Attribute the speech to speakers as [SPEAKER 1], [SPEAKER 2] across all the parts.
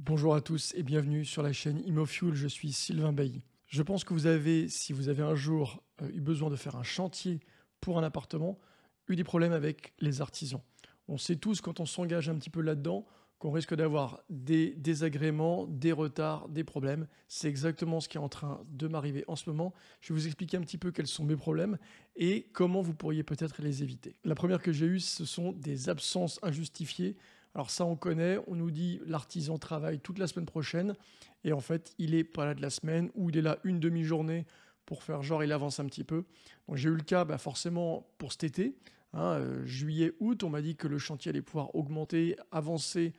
[SPEAKER 1] Bonjour à tous et bienvenue sur la chaîne ImmoFuel, je suis Sylvain Bailly. Je pense que vous avez, si vous avez un jour eu besoin de faire un chantier pour un appartement, eu des problèmes avec les artisans. On sait tous quand on s'engage un petit peu là-dedans qu'on risque d'avoir des désagréments, des retards, des problèmes. C'est exactement ce qui est en train de m'arriver en ce moment. Je vais vous expliquer un petit peu quels sont mes problèmes et comment vous pourriez peut-être les éviter. La première que j'ai eue, ce sont des absences injustifiées. Alors ça, on connaît, on nous dit l'artisan travaille toute la semaine prochaine et en fait, il est pas là de la semaine ou il est là une demi-journée pour faire genre il avance un petit peu. Donc j'ai eu le cas forcément pour cet été, juillet, août, on m'a dit que le chantier allait pouvoir augmenter, avancer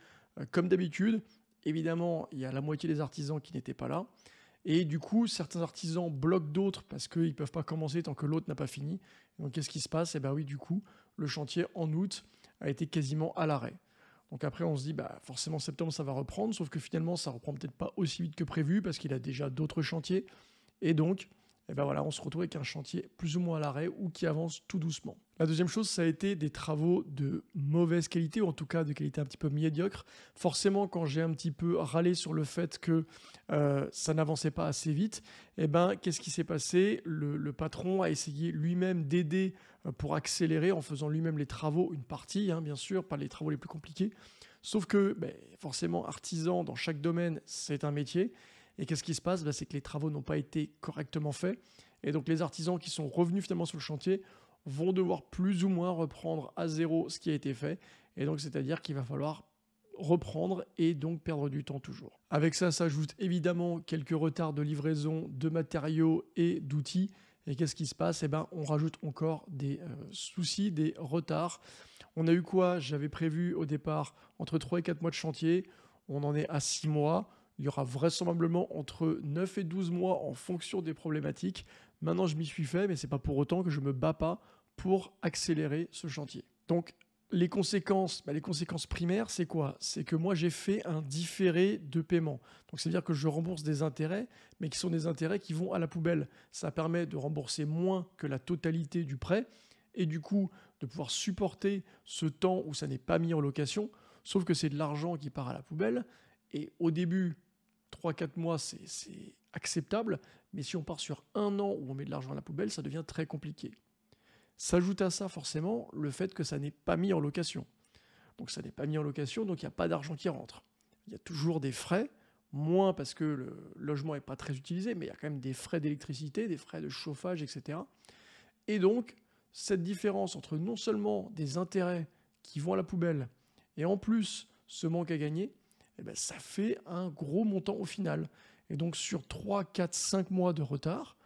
[SPEAKER 1] comme d'habitude. Évidemment, il y a la moitié des artisans qui n'étaient pas là. Et du coup, certains artisans bloquent d'autres parce qu'ils ne peuvent pas commencer tant que l'autre n'a pas fini. Donc qu'est-ce qui se passe? Eh bien oui, du coup, le chantier en août a été quasiment à l'arrêt. Donc après, on se dit, forcément, septembre, ça va reprendre, sauf que finalement, ça reprend peut-être pas aussi vite que prévu parce qu'il a déjà d'autres chantiers. Et donc, on se retrouve avec un chantier plus ou moins à l'arrêt ou qui avance tout doucement. La deuxième chose, ça a été des travaux de mauvaise qualité, ou en tout cas de qualité un petit peu médiocre. Forcément, quand j'ai un petit peu râlé sur le fait que ça n'avançait pas assez vite, qu'est-ce qui s'est passé? Le patron a essayé lui-même d'aider pour accélérer en faisant lui-même les travaux, une partie, bien sûr, pas les travaux les plus compliqués. Sauf que, forcément, artisan dans chaque domaine, c'est un métier. Et qu'est-ce qui se passe? C'est que les travaux n'ont pas été correctement faits. Et donc les artisans qui sont revenus finalement sur le chantier vont devoir plus ou moins reprendre à zéro ce qui a été fait. Et donc c'est-à-dire qu'il va falloir reprendre et donc perdre du temps toujours. Avec ça s'ajoute évidemment quelques retards de livraison de matériaux et d'outils. Et qu'est-ce qui se passe? On rajoute encore des soucis, des retards. On a eu quoi? J'avais prévu au départ entre 3 et 4 mois de chantier. On en est à 6 mois. Il y aura vraisemblablement entre 9 et 12 mois en fonction des problématiques. Maintenant, je m'y suis fait, mais ce n'est pas pour autant que je ne me bats pas pour accélérer ce chantier. Donc, les conséquences primaires, c'est quoi? C'est que moi, j'ai fait un différé de paiement. Donc, c'est-à-dire que je rembourse des intérêts, mais qui sont des intérêts qui vont à la poubelle. Ça permet de rembourser moins que la totalité du prêt et du coup, de pouvoir supporter ce temps où ça n'est pas mis en location, sauf que c'est de l'argent qui part à la poubelle. Et au début, 3-4 mois, c'est acceptable, mais si on part sur un an où on met de l'argent à la poubelle, ça devient très compliqué. S'ajoute à ça forcément le fait que ça n'est pas mis en location. Donc ça n'est pas mis en location, donc il n'y a pas d'argent qui rentre. Il y a toujours des frais, moins parce que le logement n'est pas très utilisé, mais il y a quand même des frais d'électricité, des frais de chauffage, etc. Et donc, cette différence entre non seulement des intérêts qui vont à la poubelle, et en plus ce manque à gagner, ça fait un gros montant au final. Et donc sur 3, 4, 5 mois de retard,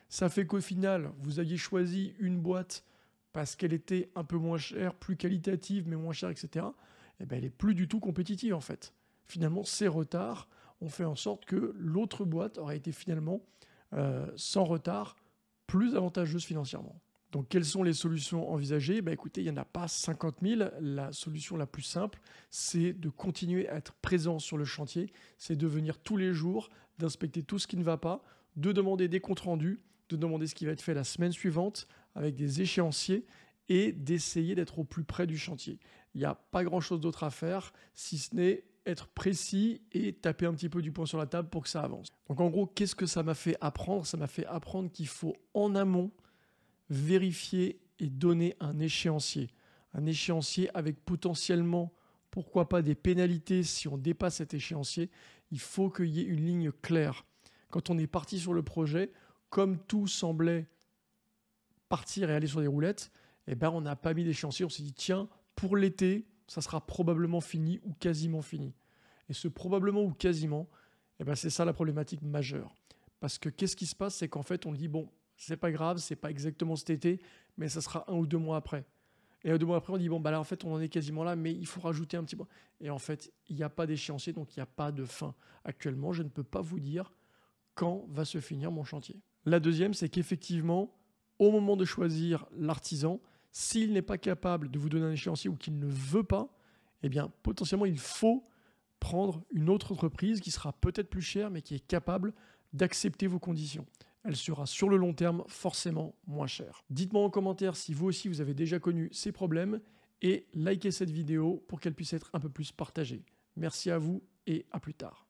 [SPEAKER 1] ça fait qu'au final, vous aviez choisi une boîte parce qu'elle était un peu moins chère, plus qualitative, mais moins chère, etc. Elle n'est plus du tout compétitive en fait. Finalement, ces retards ont fait en sorte que l'autre boîte aurait été finalement, sans retard, plus avantageuse financièrement. Donc, quelles sont les solutions envisagées? Écoutez, il n'y en a pas 50 000. La solution la plus simple, c'est de continuer à être présent sur le chantier. C'est de venir tous les jours, d'inspecter tout ce qui ne va pas, de demander des comptes rendus, de demander ce qui va être fait la semaine suivante avec des échéanciers et d'essayer d'être au plus près du chantier. Il n'y a pas grand-chose d'autre à faire, si ce n'est être précis et taper un petit peu du poing sur la table pour que ça avance. Donc, en gros, qu'est-ce que ça m'a fait apprendre? Ça m'a fait apprendre qu'il faut en amont vérifier et donner un échéancier. Un échéancier avec potentiellement, pourquoi pas, des pénalités si on dépasse cet échéancier. Il faut qu'il y ait une ligne claire. Quand on est parti sur le projet, comme tout semblait partir et aller sur des roulettes, on n'a pas mis d'échéancier. On s'est dit, tiens, pour l'été, ça sera probablement fini ou quasiment fini. Et ce probablement ou quasiment, c'est ça la problématique majeure. Parce que qu'est-ce qui se passe? C'est qu'en fait, on dit, bon, c'est pas grave, c'est pas exactement cet été, mais ça sera 1 ou 2 mois après. Et 2 mois après, on dit, bon, là, en fait, on en est quasiment là, mais il faut rajouter un petit peu. Et en fait, il n'y a pas d'échéancier, donc il n'y a pas de fin. Actuellement, je ne peux pas vous dire quand va se finir mon chantier. La deuxième, c'est qu'effectivement, au moment de choisir l'artisan, s'il n'est pas capable de vous donner un échéancier ou qu'il ne veut pas, potentiellement, il faut prendre une autre entreprise qui sera peut-être plus chère, mais qui est capable d'accepter vos conditions. Elle sera sur le long terme forcément moins chère. Dites-moi en commentaire si vous aussi vous avez déjà connu ces problèmes et likez cette vidéo pour qu'elle puisse être un peu plus partagée. Merci à vous et à plus tard.